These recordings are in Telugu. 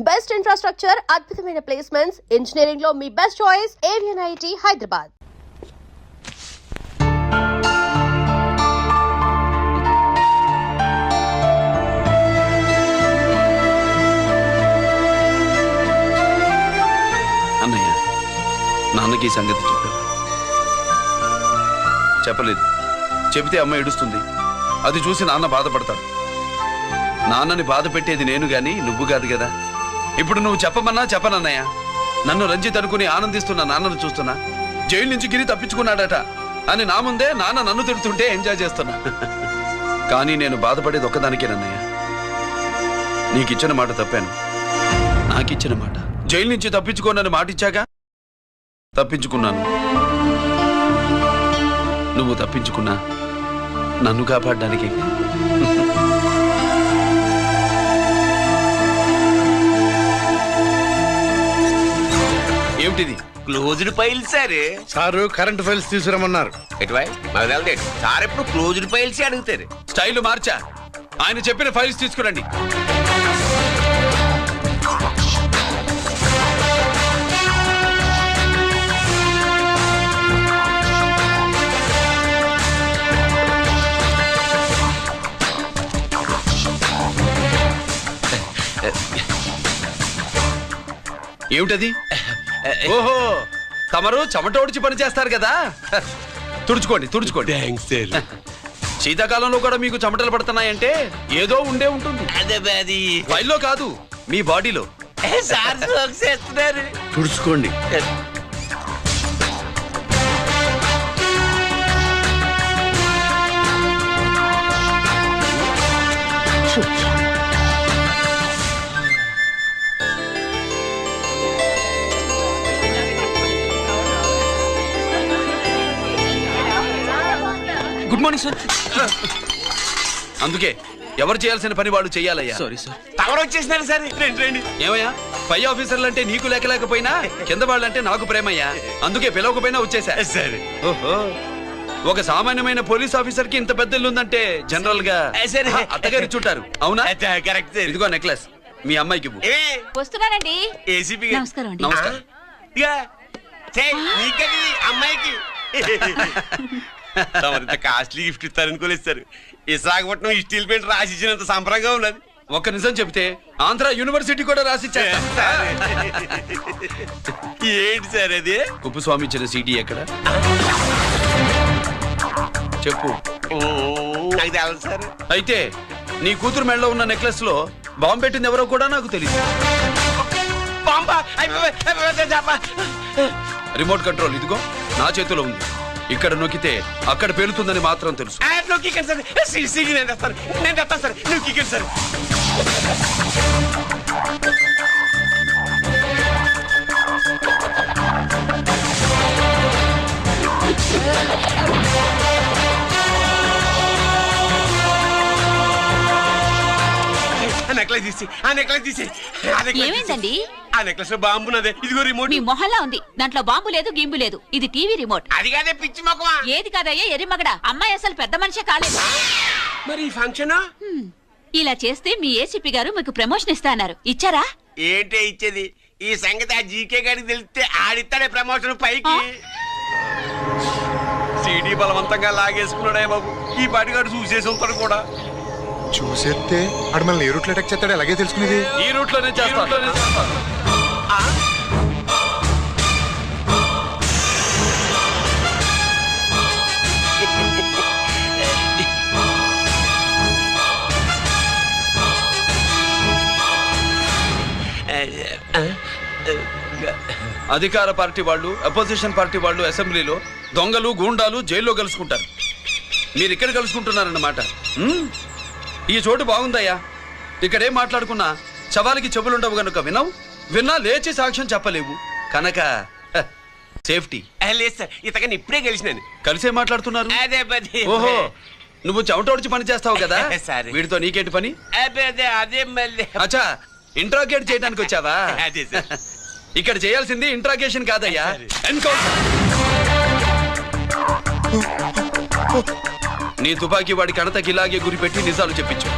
బెస్ట్ ఇన్ఫ్రాస్ట్రక్చర్, అద్భుతమైన ప్లేస్మెంట్స్, ఇంజనీరింగ్ లో మీ best choice AVN IIT Hyderabad. అన్నయ్య, నాన్నకి ఈ సంగతి చెప్పావా? చెప్పలేదు. చెబితే అమ్మ ఏడుస్తుంది. అది చూసి నాన్న బాధపడతాడు. నాన్నని బాధ పెట్టేది నేను గాని నువ్వు కాదు కదా. ఇప్పుడు నువ్వు చెప్పమన్నా చెప్పనన్నయ్య. నన్ను రంజిత్ అనుకుని ఆనందిస్తున్న నాన్నను చూస్తున్నా. జైలు నుంచి గిరి తప్పించుకున్నాడట అని నా ముందే నాన్న నన్ను తిడుతుంటే ఎంజాయ్ చేస్తున్నా. కానీ నేను బాధపడేది ఒక్కదానికేనన్నయ్య. నీకిచ్చిన మాట తప్పాను. నాకిచ్చిన మాట. జైలు నుంచి తప్పించుకోనని మాటిచ్చాగా తప్పించుకున్నాను. నువ్వు తప్పించుకున్నా నన్ను కాపాడడానికి. ఏమిటిది? Closed file sir. Sir current files తీసుకురమ్మన్నారు. ఎటువై మాకు సార్ ఎప్పుడు క్లోజ్డ్ ఫైల్స్ అడుగుతారు. స్టైల్ మార్చా. ఆయన చెప్పిన ఫైల్స్ తీసుకురండి. ఏమిటది? ఓహో, తమరు చెమటోడ్చి పని చేస్తారు కదా. తుడుచుకోండి తుడుచుకోండి. శీతాకాలంలో కూడా మీకు చెమటలు పడుతున్నాయంటే ఏదో ఉండే ఉంటుంది. అదే ఫైల్లో కాదు, మీ బాడీలో. సార్ చేస్తున్నారు. తుడుచుకోండి. Good morning sir. అందుకే ఎవరు చేయాల్సిన పని వాళ్ళు చెయ్యాలయ్యా. Sorry sir. తమరు వచ్చేసినారు సార్. రండి. ఏమయ్యా, పై ఆఫీసర్లు అంటే నీకు లేకపోయినా కింద వాళ్ళంటే నాకు ప్రేమయ్యా. అందుకే పిలవకపోయినా వచ్చేసా. సరే. ఓహో, ఒక సామాన్యమైన పోలీస్ ఆఫీసర్ కి ఇంత పెద్ద ఇల్లు ఉందంటే జనరల్ గా అత్తగారి చుట్టారు. అవునా? కరెక్ట్. ఇదిగో నెక్లెస్ మీ అమ్మాయికి. వస్తున్నానండి. ఏసీపీ నమస్కారం అండి. నమస్కారం. అమ్మాయికి కాస్ట్లీ గిఫ్ట్ ఇస్తారనుకోలేదు సార్. విశాఖపట్నం స్టీల్ పెయింట్ రాసి ఇచ్చినంత సంబరంగా ఉన్నది. ఒక్క నిజం చెబితే ఆంధ్ర యూనివర్సిటీ కూడా రాసిచ్చా. ఏంటి సార్ అది? కుప్పస్వామి ఇచ్చిన సీడీ ఎక్కడ చెప్పు. నాకు తెలదు సార్. అయితే నీ కూతురు మెడలో ఉన్న నెక్లెస్ లో బాంబు పెట్టింది ఎవరో కూడా నాకు తెలియదు. రిమోట్ కంట్రోల్ ఇదిగో నా చేతిలో ఉంది. ఇక్కడ నొక్కితే అక్కడ పేలుతుందని మాత్రం తెలుసు. ఏమైందండి? ఆ నెక్లెస్ లో బాంబు ఉన్నదే. ఇదిగో రిమోట్. మీ మొహల్లా ఉంది. దాంట్లో బాంబు లేదు, గింబు లేదు. ఇది టీవీ రిమోట్. అది కాదే పిచ్చి మొక్కమా. ఏది కాదయ్యా ఎర్రిమగడ. అమ్మాయి అసలు పెద్ద మనిషే కాలేదు. మరి ఈ ఫంక్షన్ ఇలా చేస్తే మీ ఏసీపీ గారు మీకు ప్రమోషన్ ఇస్తా అన్నారు. ఇచ్చారా? ఏంటే ఇచ్చేది? ఈ సంగతి ఆ జీకే గారికి తెలిస్తే ఆడిస్తాడే ప్రమోషన్ పైకి. సీడీ బలవంతంగా లాగేసుకున్నాడే బాబు. ఈ పాటిగాడు చూసేసి ఉంటాడు కూడా. చూసేస్తే అడు మనల్ని ఏ రూట్లో అటాక్ చేస్తాడు అలాగే తెలుసుకునేది. ఈ రూట్ లోనే చేస్తాను. అధికార పార్టీ వాళ్ళు, అపోజిషన్ పార్టీ వాళ్ళు అసెంబ్లీలో, దొంగలు గూండాలు జైల్లో కలుసుకుంటారు. మీరు ఇక్కడ కలుసుకుంటున్నారన్నమాట. ఈ చోటు బాగుందయ్యా. ఇక్కడేం మాట్లాడుకున్నా శవాలకి చెవులుండవు గనుక వినవు. విన్నా లేచి సాక్ష్యం చెప్పలేవు కనుక సేఫ్టీ. లేదు సార్, ఇతగాని ఇప్పుడే కలిసినాను. కలిసే మాట్లాడుతున్నారు. అదే పది. ఓహో, నువ్వు చెమటోడ్చి పని చేస్తావు కదా. సరే. వీడితో నీకేంటి పని? అదే మళ్ళీ. అచ్చా, ఇంట్రాగేట్ చేయడానికి వచ్చావా? అదే సార్. ఇక్కడ చేయాల్సింది ఇంట్రాగేషన్ కాదయ్యా, ఎన్కౌంటర్. నీ తుపాకీ వాడి కణతకి ఇలాగే గురిపెట్టి నిజాలు చెప్పించు.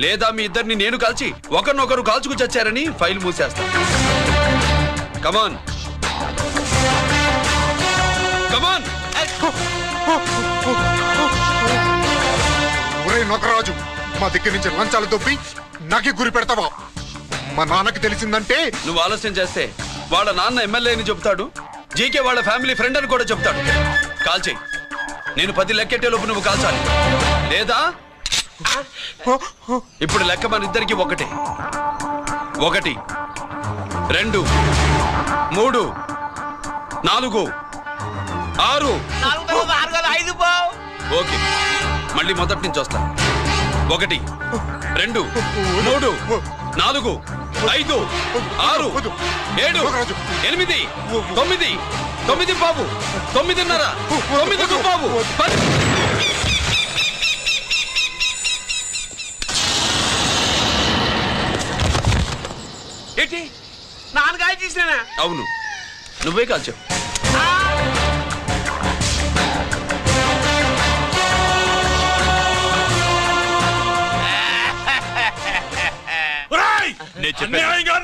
లేదా మీ ఇద్దరిని నేను కాల్చి ఒకరినొకరు కాల్చుకు చచ్చారని ఫైల్ మూసేస్తా. కమాన్ కమాన్. ఒరే నొకరాజు, మా దగ్గర నుంచి లంచాలు దొబ్బి నాకే గురి పెడతావా? మా నాన్నకి తెలిసిందంటే నువ్వు ఆలస్యం చేస్తే వాళ్ళ నాన్న ఎమ్మెల్యే అని చెప్తాడు, జీకే వాళ్ళ ఫ్యామిలీ ఫ్రెండ్ అని కూడా చెప్తాడు. కాల్చేయి. నేను 10 లెక్కెట్టే లోపు నువ్వు కాల్చాలి, లేదా ఇప్పుడు లెక్క మన ఇద్దరికి ఒకటే. 1 2 3 4 6. ఓకే, మళ్ళీ మొదటి నుంచి వస్తా. 1 2 3 4 5 6 7 8 9 9 బాబు 9:30 9 బాబు 10. ఏంటి నాన్నగాయ చేసినా? అవును, నువ్వే కాల్చావు.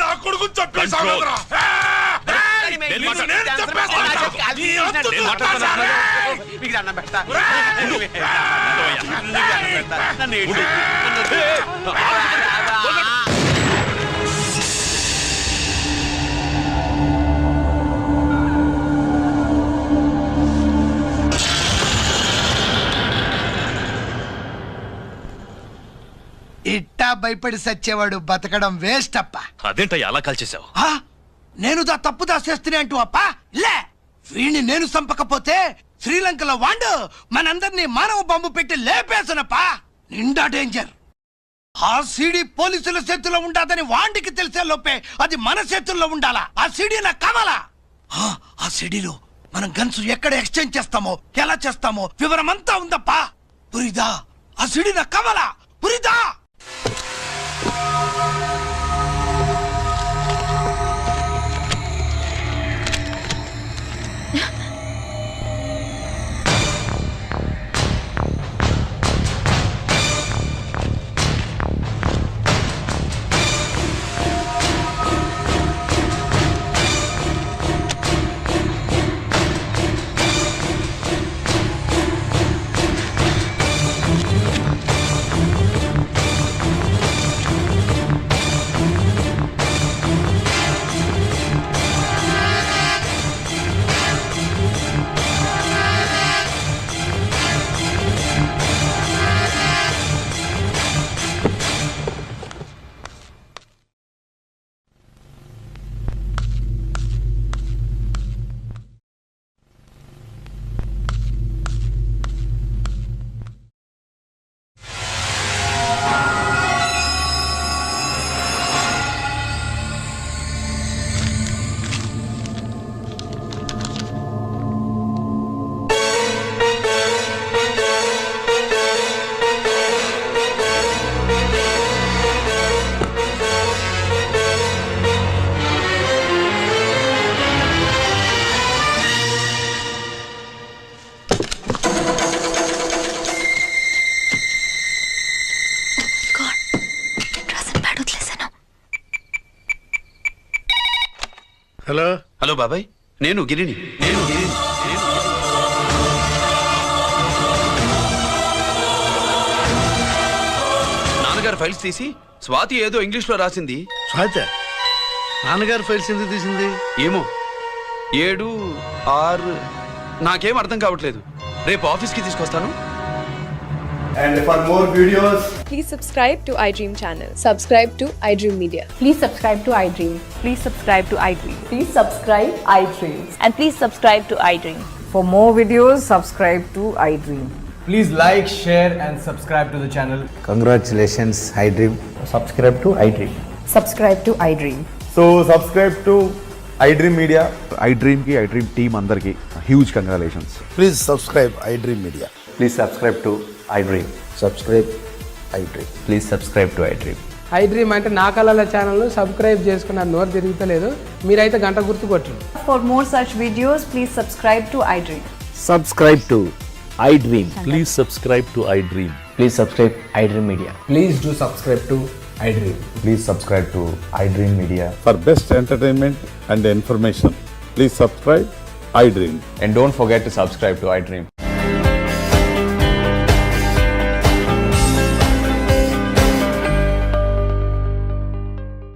నా కొడుకు ఇట్టా భయపడి సచ్చేవాడు బతకడం వేస్ట్ అప్ప. అదేంటయ్యా అలా కాల్చేశావు? నేను తప్పు దాచేస్తున్నా అంటూ అప్ప లే. వీణ్ణి నేను చంపకపోతే శ్రీలంకలో వాండు మనందరినీ మానవ బాంబు పెట్టి లేపేసనప్ప. నిండా డేంజర్. ఆ సీడీ పోలీసుల చేతుల్లో ఉండాదని వాండికి తెలిసే లోపే అది మన చేతుల్లో ఉండాలా. ఆ సీడీ నాకు కావాలా. ఆ సీడీలో మనం గన్స్ ఎక్కడ ఎక్స్చేంజ్ చేస్తామో, ఎలా చేస్తామో వివరమంతా ఉందప్పా. పురిదా, ఆ సీడీ నాకు కావాలా. పురిదా. హలో హలో బాబాయ్, నేను గిరిని. నాన్నగారు ఫైల్స్ తీసి స్వాతి ఏదో ఇంగ్లీష్ లో రాసింది. స్వాతి నాన్నగారు ఫైల్స్ ఎందుకు తీసింది? ఏమో 7 6 నాకేం అర్థం కావట్లేదు. రేపు ఆఫీస్కి తీసుకొస్తాను. And for more videos, please subscribe to iDream channel. Subscribe to iDream Media. Please subscribe to iDream. Please subscribe to iDream. Please subscribe iDream. And please subscribe to iDream. For more videos, subscribe to iDream. please like, share and subscribe to the channel. Congratulations, iDream. Subscribe to iDream. Subscribe to iDream. So subscribe to iDream Media. iDream ki iDream team andarki huge congratulations. Please subscribe iDream Media. Please subscribe to iDream. Subscribe iDream. Please subscribe to iDream. iDream అంటే నా కళల ఛానల్ సబ్స్క్రైబ్ చేసుకున్న నోరు తిరుగుతలేదు. మీరైతే గంట గుర్తు కొట్టండి. For more such videos, please subscribe to iDream. Subscribe to iDream. Please subscribe to iDream. Please subscribe iDream Media. Please do subscribe to iDream. Please subscribe to iDream Media. For best entertainment and information, please subscribe iDream. And don't forget to subscribe to iDream.